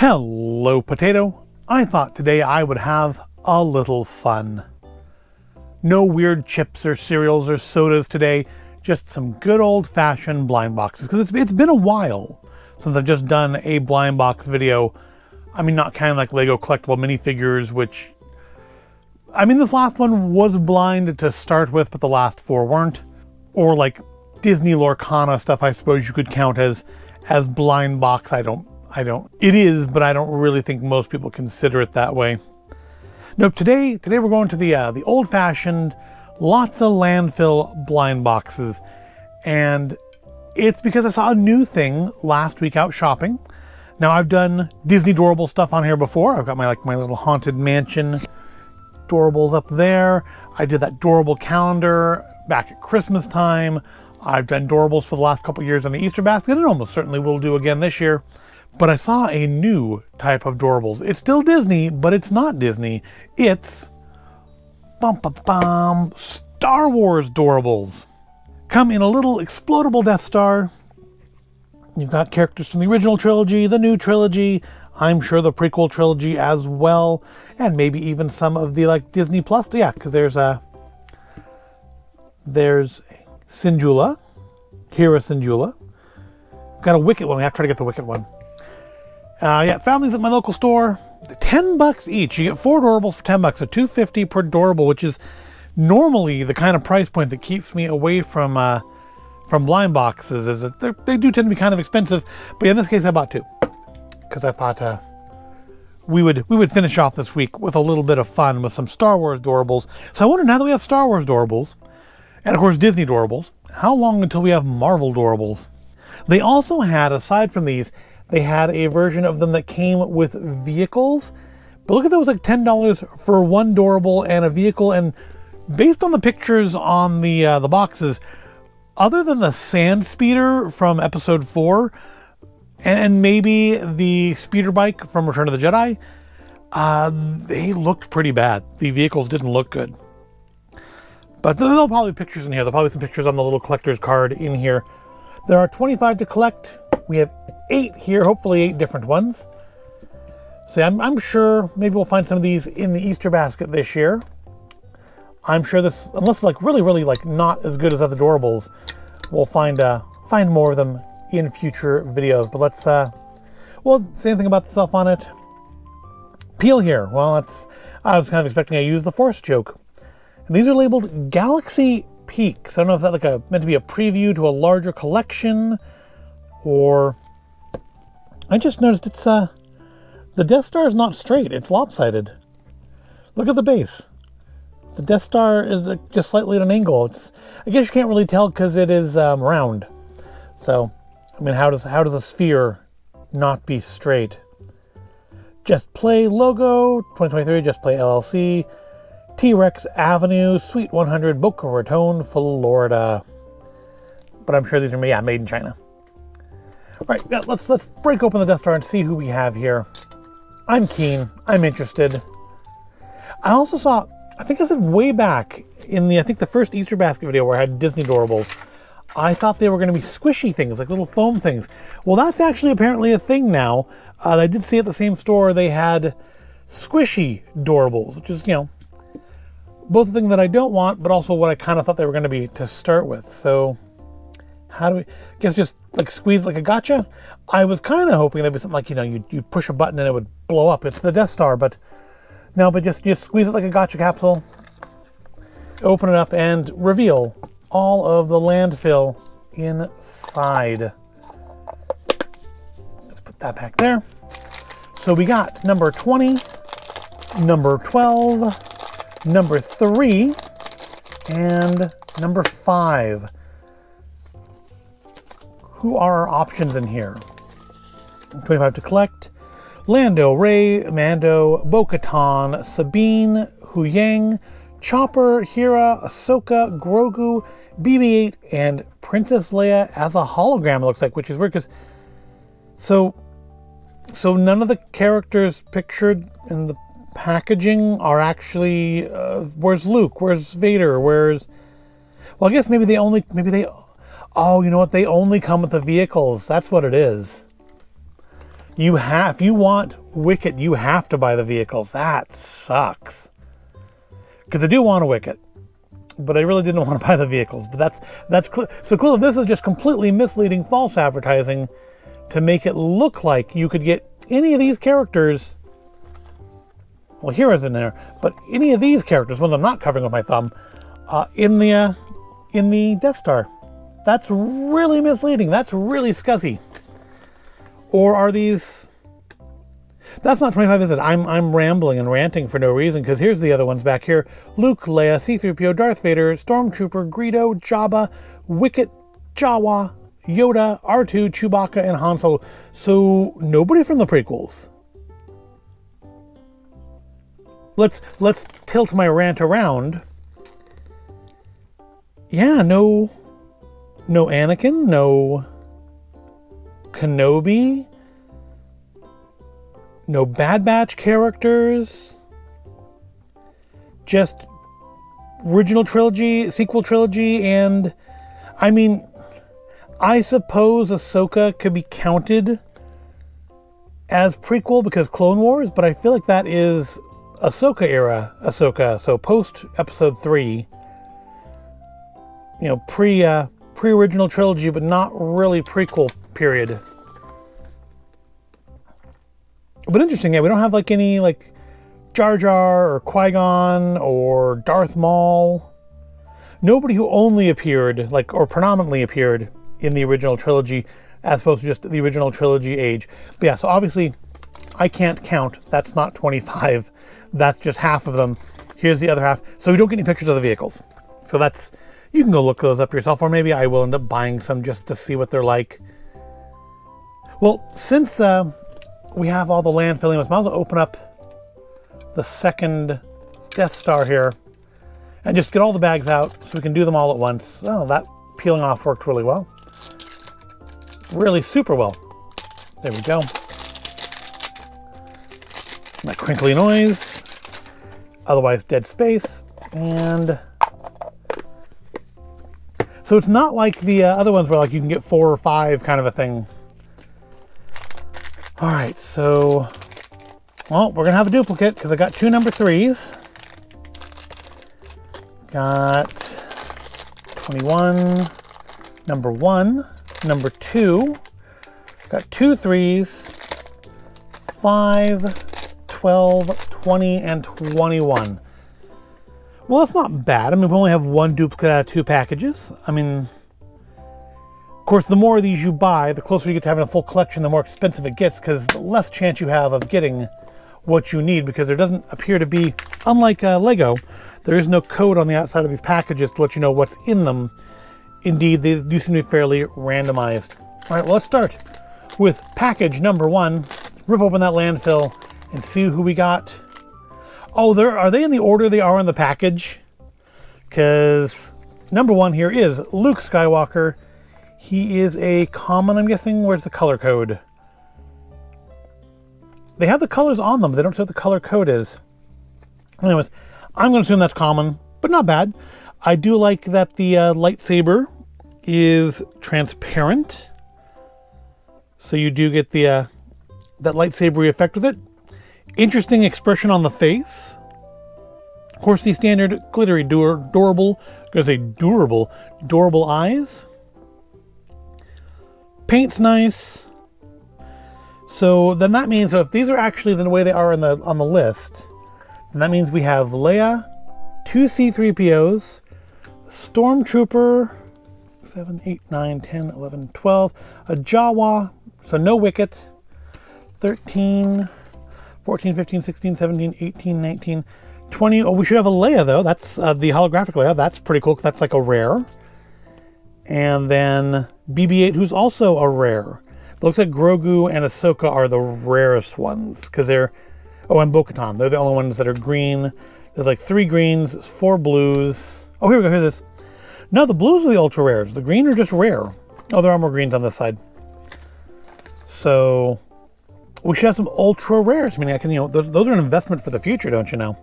Hello, Potato. I thought today I would have a little fun. No weird chips or cereals or sodas today, just some good old-fashioned blind boxes, because it's been a while since I've just done a blind box video. I mean, not kind of like Lego collectible minifigures, which, I mean, this last one was blind to start with, but the last four weren't. Or like Disney Lorcana stuff, I suppose you could count as blind box. I don't. It is, but I don't really think most people consider it that way. Nope. Today we're going to the old-fashioned, lots of landfill blind boxes, and it's because I saw a new thing last week out shopping. Now, I've done Disney Doorables stuff on here before. I've got my little haunted mansion Doorables up there. I did that Doorable calendar back at Christmas time. I've done Doorables for the last couple years on the Easter basket, and almost certainly will do again this year. But I saw a new type of Doorables. It's still Disney, but it's not Disney. It's Star Wars Doorables. Come in a little explodable Death Star. You've got characters from the original trilogy, the new trilogy, I'm sure the prequel trilogy as well, and maybe even some of the Disney Plus. Yeah, because there's Syndulla, Hera Syndulla. Got a Wicket one. We have to try to get the Wicket one. Found these at my local store. $10 each. You get 4 Doorables for $10, so $2.50 per Doorable, which is normally the kind of price point that keeps me away from blind boxes. Is that they do tend to be kind of expensive, but in this case I bought 2 because I thought we would finish off this week with a little bit of fun with some Star Wars Doorables. So I wonder, now that we have Star Wars Doorables and of course Disney Doorables, how long until we have Marvel Doorables? They also had, aside from these, they had a version of them that came with vehicles. But look at those, like $10 for one Doorable and a vehicle. And based on the pictures on the boxes, other than the sand speeder from episode 4 and maybe the speeder bike from Return of the Jedi, they looked pretty bad. The vehicles didn't look good. But there'll probably be pictures in here. There'll probably be some pictures on the little collector's card in here. There are 25 to collect. We have 8 here, hopefully 8 different ones. So I'm sure maybe we'll find some of these in the Easter basket this year. I'm sure this, unless really not as good as other Doorables, we'll find more of them in future videos. But let's say anything about the stuff on it. Peel here. Well, I was kind of expecting I use the Force joke. And these are labeled Galaxy Peaks. I don't know if that's meant to be a preview to a larger collection, or I just noticed it's the Death Star is not straight, it's lopsided. Look at the base. The Death Star is just slightly at an angle. I guess you can't really tell because it is round. So, I mean, how does a sphere not be straight? Just Play logo, 2023, Just Play LLC, T-Rex Avenue, Suite 100, Boca Raton, Florida. But I'm sure these are made in China. All right, let's break open the Death Star and see who we have here. I'm keen. I'm interested. I also saw, I think I said way back in the first Easter basket video where I had Disney Doorables, I thought they were going to be squishy things, like little foam things. Well, that's actually apparently a thing now. I did see at the same store they had squishy Doorables, which is, both a thing that I don't want, but also what I kind of thought they were going to be to start with. So how do we, I guess just squeeze like a gotcha? I was kind of hoping there'd be something you push a button and it would blow up. It's the Death Star, but no, but just squeeze it like a gotcha capsule, open it up, and reveal all of the landfill inside. Let's put that back there. So we got number 20, number 12, number 3, and number 5. Who are our options in here? 25 to collect. Lando, Rey, Mando, Bo-Katan, Sabine, Huyang, Chopper, Hera, Ahsoka, Grogu, BB-8, and Princess Leia as a hologram, it looks like, which is weird because so none of the characters pictured in the packaging are actually where's Luke, where's Vader, where's, well, I guess maybe they oh, you know what, they only come with the vehicles. That's what it is. If you want Wicket, you have to buy the vehicles. That sucks. Because I do want a Wicket, but I really didn't want to buy the vehicles. But so clearly this is just completely misleading, false advertising to make it look like you could get any of these characters. Well, Hera's in there, but any of these characters, ones I'm not covering with my thumb, in the Death Star. That's really misleading. That's really scuzzy. Or are these? That's not 25, is it? I'm rambling and ranting for no reason, because here's the other ones back here. Luke, Leia, C-3PO, Darth Vader, Stormtrooper, Greedo, Jabba, Wicket, Jawa, Yoda, R2, Chewbacca, and Han Solo. So nobody from the prequels. Let's tilt my rant around. Yeah, no Anakin, no Kenobi, no Bad Batch characters, just original trilogy, sequel trilogy, and I mean, I suppose Ahsoka could be counted as prequel because Clone Wars, but I feel like that is Ahsoka era Ahsoka, so post episode 3, pre-original trilogy, but not really prequel period. But interesting, yeah, we don't have any Jar Jar or Qui-Gon or Darth Maul. Nobody who only appeared, or predominantly appeared in the original trilogy, as opposed to just the original trilogy age. But yeah, so obviously I can't count. That's not 25. That's just half of them. Here's the other half. So we don't get any pictures of the vehicles. So you can go look those up yourself, or maybe I will end up buying some just to see what they're like. Well, since we have all the land filling, I might as well open up the second Death Star here and just get all the bags out so we can do them all at once. Oh, that peeling off worked really well. Really super well. There we go. That crinkly noise. Otherwise dead space. And so it's not like the other ones where you can get 4 or 5 kind of a thing. All right, so, well, we're gonna have a duplicate because I got 2 number 3s. Got 21, number 1, number 2. Got 2 3s, 5, 12, 20, and 21. Well, that's not bad. I mean, we only have 1 duplicate out of 2 packages. I mean, of course, the more of these you buy, the closer you get to having a full collection, the more expensive it gets, because the less chance you have of getting what you need, because there doesn't appear to be, unlike Lego, there is no code on the outside of these packages to let you know what's in them. Indeed, they do seem to be fairly randomized. All right, well, let's start with package number 1. Let's rip open that landfill and see who we got. Oh, are they in the order they are in the package? Because number 1 here is Luke Skywalker. He is a common, I'm guessing. Where's the color code? They have the colors on them, but they don't say what the color code is. Anyways, I'm going to assume that's common, but not bad. I do like that the lightsaber is transparent. So you do get the that lightsaber effect with it. Interesting expression on the face. Of course, the standard glittery durable eyes. Paint's nice. So then that means, if these are actually the way they are on the list, then that means we have Leia, 2 C-3POs, Stormtrooper, 7, 8, 9, 10, 11, 12, a Jawa, so no Wicket, 13, 14, 15, 16, 17, 18, 19, 20. Oh, we should have a Leia, though. That's the holographic Leia. That's pretty cool, because that's like a rare. And then BB-8, who's also a rare. It looks like Grogu and Ahsoka are the rarest ones, because they're... Oh, and Bo-Katan. They're the only ones that are green. There's 3 greens, 4 blues. Oh, here we go. Here's this. No, the blues are the ultra rares. The green are just rare. Oh, there are more greens on this side. So we should have some ultra rares. I mean, I can, those are an investment for the future, don't you know?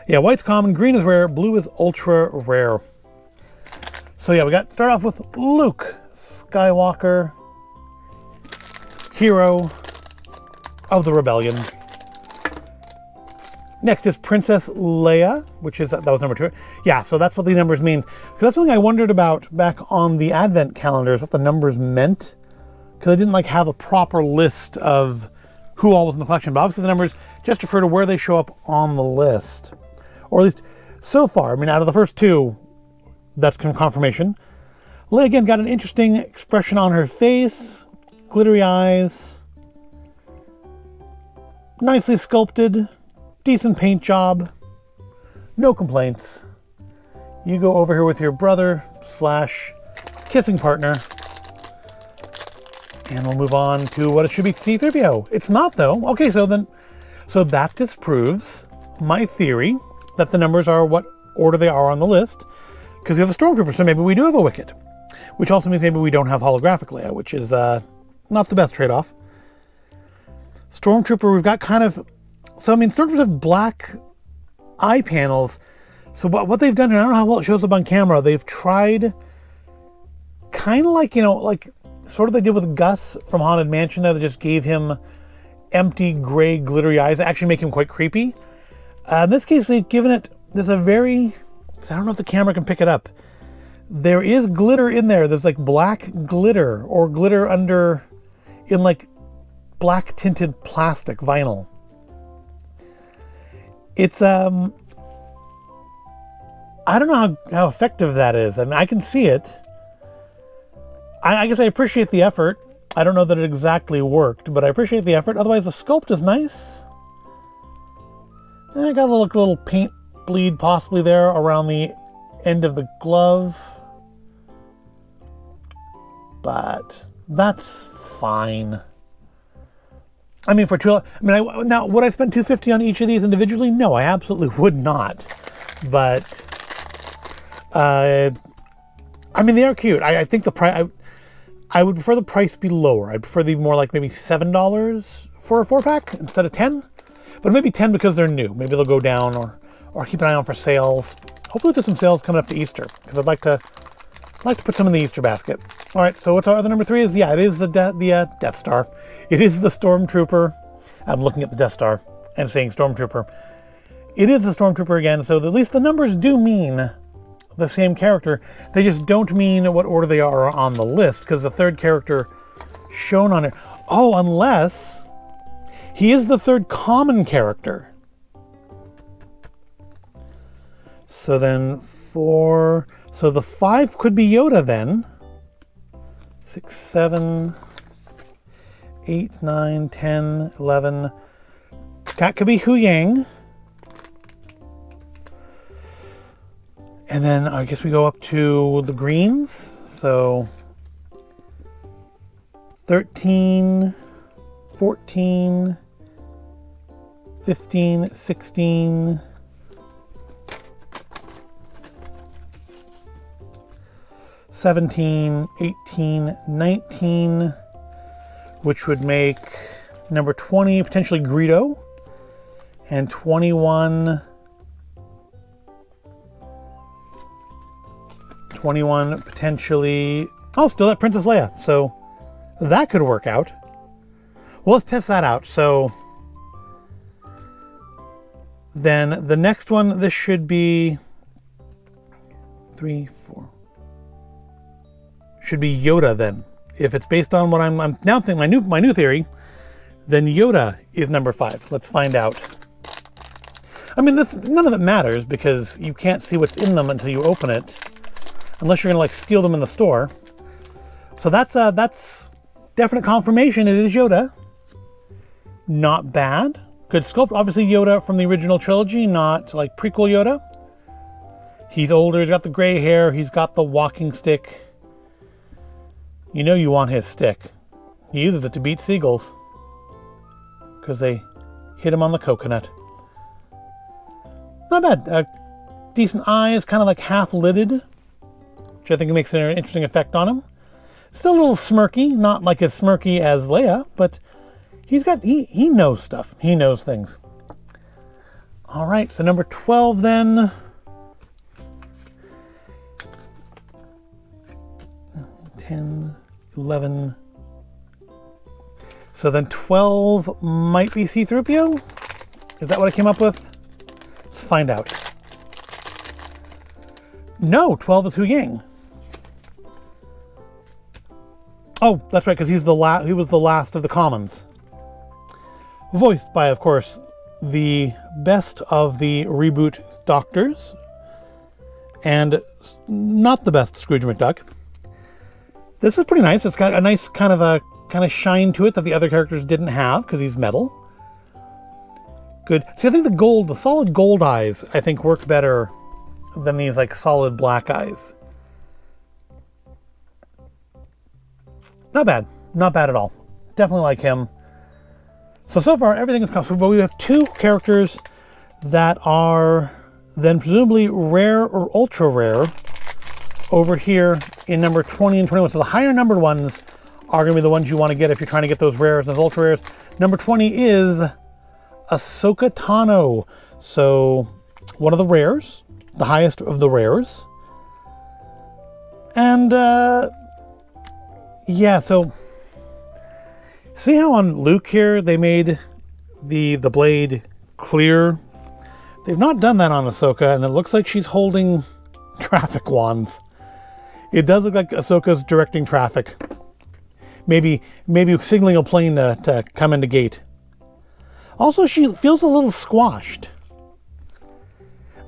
Yeah, white's common, green is rare, blue is ultra rare. So yeah, start off with Luke Skywalker, hero, of the rebellion. Next is Princess Leia, which is, that was number 2. Yeah, so that's what the numbers mean. So that's something I wondered about back on the Advent calendars, what the numbers meant. Because I didn't like have a proper list of who all was in the collection. But obviously the numbers just refer to where they show up on the list. Or at least so far, I mean, out of the first 2, that's confirmation. Leia again got an interesting expression on her face. Glittery eyes. Nicely sculpted. Decent paint job. No complaints. You go over here with your brother / kissing partner. And we'll move on to what it should be, C-3PO. It's not though. Okay, so that disproves my theory that the numbers are what order they are on the list. Because we have a Stormtrooper, so maybe we do have a Wicket. Which also means maybe we don't have holographic Leia, which is not the best trade-off. Stormtrooper, we've got kind of... So, I mean, Stormtroopers have black eye panels. So what they've done, and I don't know how well it shows up on camera, they've tried kind of like, like sort of they did with Gus from Haunted Mansion there. They just gave him empty, gray, glittery eyes that actually make him quite creepy. In this case, they've given it, there's a very, I don't know if the camera can pick it up. There is glitter in there. There's like black glitter or glitter under, in like black tinted plastic vinyl. It's, I don't know how effective that is. I mean, I can see it. I guess I appreciate the effort. I don't know that it exactly worked, but I appreciate the effort. Otherwise, the sculpt is nice. I got a little paint bleed possibly there around the end of the glove. But that's fine. I mean, now would I spend $250 on each of these individually? No, I absolutely would not. But I mean, they are cute. I think the price. I would prefer the price be lower. I'd prefer the more like maybe $7 for a 4-pack instead of 10. But maybe 10 because they're new. Maybe they'll go down, or keep an eye on for sales. Hopefully, there's some sales coming up to Easter because I'd like to put some in the Easter basket. All right, so what's our other number 3 is? Yeah, it is the Death Star. It is the Stormtrooper. I'm looking at the Death Star and saying Stormtrooper. It is the Stormtrooper again, so at least the numbers do mean the same character. They just don't mean what order they are on the list, because the third character shown on it. Oh, unless he is the third common character. So then so the 5 could be Yoda then. 6, 7, 8, 9, 10, 11. That could be Hu Yang. And then I guess we go up to the greens. So 13, 14, 15, 16, 17, 18, 19, which would make number 20 potentially Greedo, and 21 potentially, still that Princess Leia. So that could work out. Well, let's test that out. So then the next one, this should be 3, 4. Should be Yoda then. If it's based on what I'm now thinking, my new theory, then Yoda is number 5. Let's find out. I mean, none of it matters because you can't see what's in them until you open it, unless you're gonna like steal them in the store. So that's definite confirmation. It is Yoda. Not bad. Good sculpt. Obviously Yoda from the original trilogy, not like prequel Yoda. He's older. He's got the gray hair. He's got the walking stick. You know you want his stick. He uses it to beat seagulls because they hit him on the coconut. Not bad. Decent eyes, kind of like half-lidded, which I think makes an interesting effect on him. Still a little smirky, not like as smirky as Leia, but he knows stuff. He knows things. All right, so number 12 then. 10, 11, So then 12 might be C-3PO? Is that what I came up with? Let's find out. No, 12 is Hu Yang. Oh, that's right, because he was the last of the commons. Voiced by, of course, the best of the reboot Doctors, and not the best Scrooge McDuck. This is pretty nice. It's got a nice kind of shine to it that the other characters didn't have because he's metal. Good. See, I think the solid gold eyes, I think work better than these like solid black eyes. Not bad. Not bad at all. Definitely like him. So far everything is comfortable, but we have two characters that are then presumably rare or ultra rare over here in number 20 and 21. So the higher numbered ones are going to be the ones you want to get if you're trying to get those rares and those ultra rares. Number 20 is Ahsoka Tano. So one of the rares, the highest of the rares. And yeah, so see how on Luke here they made the blade clear? They've not done that on Ahsoka, and it looks like she's holding traffic wands. It does look like Ahsoka's directing traffic. Maybe signaling a plane to come into gate. Also, she feels a little squashed.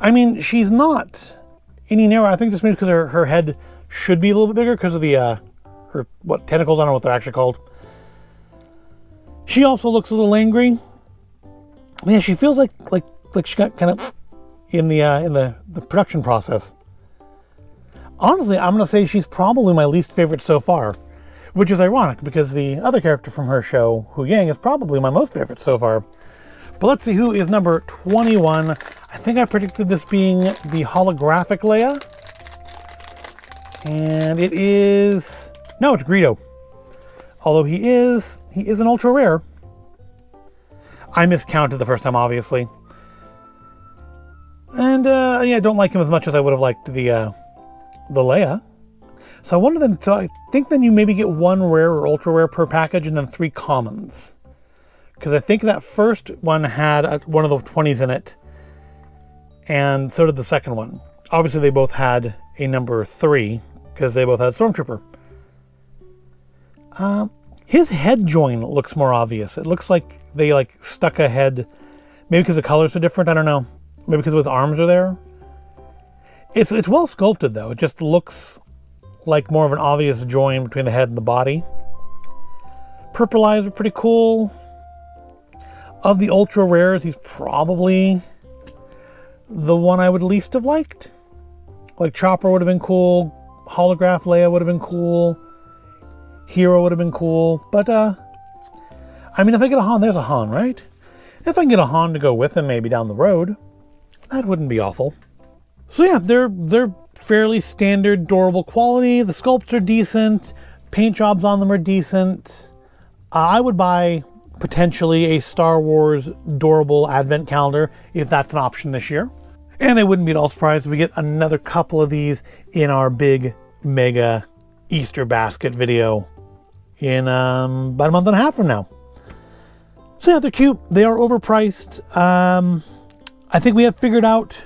I mean, she's not any narrower. I think this means because her head should be a little bit bigger because of the her tentacles. I don't know what they're actually called. She also looks a little angry. Yeah, she feels like she got kind of in the production process. Honestly, I'm going to say she's probably my least favorite so far, which is ironic because the other character from her show, Hu Yang, is probably my most favorite so far. But let's see who is number 21. I think I predicted this being the holographic Leia. And it is... No, it's Greedo. Although he is an ultra rare. I miscounted the first time, obviously. And yeah, I don't like him as much as I would have liked the Leia. So I wonder then. So I think then you maybe get one rare or ultra rare per package, and then 3 commons. Because I think that first one had one of the 20s in it, and so did the second one. Obviously, they both had a number 3 because they both had Stormtrooper. His head join looks more obvious. It looks like they stuck a head, maybe because the colors are different. I don't know. Maybe because his arms are there. It's well sculpted though. It just looks like more of an obvious join between the head and the body. Purple eyes are pretty cool. Of the ultra rares, he's probably the one I would least have liked. Like Chopper would have been cool. Holograph Leia would have been cool. Hero would have been cool. But I mean, if I get a Han, there's a Han, right? If I can get a Han to go with him maybe down the road, that wouldn't be awful. So yeah, they're fairly standard, durable quality. The sculpts are decent. Paint jobs on them are decent. I would buy potentially a Star Wars Doorable advent calendar if that's an option this year. And I wouldn't be at all surprised if we get another couple of these in our big mega Easter basket video in about a month and a half from now. So yeah, they're cute. They are overpriced. I think we have figured out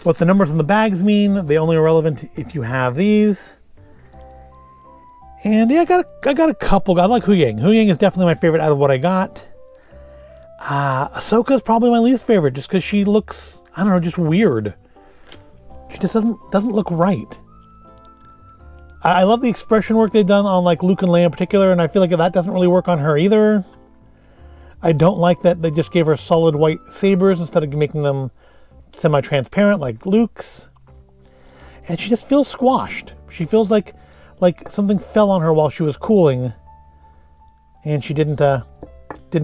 what the numbers on the bags mean. They only are relevant if you have these. And yeah, I got a couple. I like Hu Yang. Hu Yang is definitely my favorite out of what I got. Ahsoka is probably my least favorite just because she looks, I don't know, just weird. She just doesn't look right. I love the expression work they've done on like Luke and Leia in particular, and I feel like that doesn't really work on her either. I don't like that they just gave her solid white sabers instead of making them semi-transparent like Luke's. And she just feels squashed. She feels like something fell on her while she was cooling, and she didn't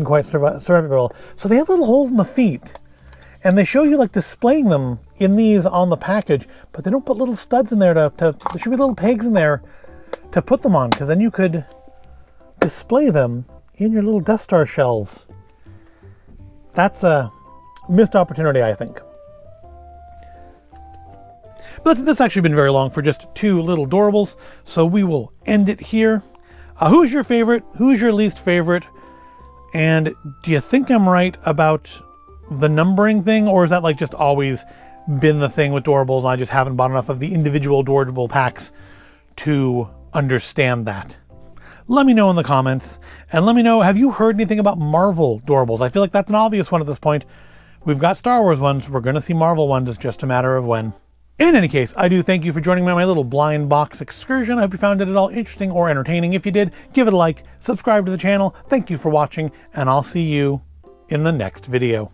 quite survive it well. So they have little holes in the feet, and they show you like displaying them in these on the package, but they don't put little studs in there there should be little pegs in there to put them on, because then you could display them in your little Death Star shells. That's a missed opportunity, I think. But that's actually been very long for just 2 little Doorables, so we will end it here. Who's your favorite? Who's your least favorite? And do you think I'm right about the numbering thing, or is that like just always been the thing with Doorables and I just haven't bought enough of the individual Doorable packs to understand that? Let me know in the comments, and let me know, have you heard anything about Marvel Doorables? I feel like that's an obvious one at this point. We've got Star Wars ones, we're going to see Marvel ones, it's just a matter of when. In any case, I do thank you for joining me on my little blind box excursion. I hope you found it at all interesting or entertaining. If you did, give it a like, subscribe to the channel. Thank you for watching, and I'll see you in the next video.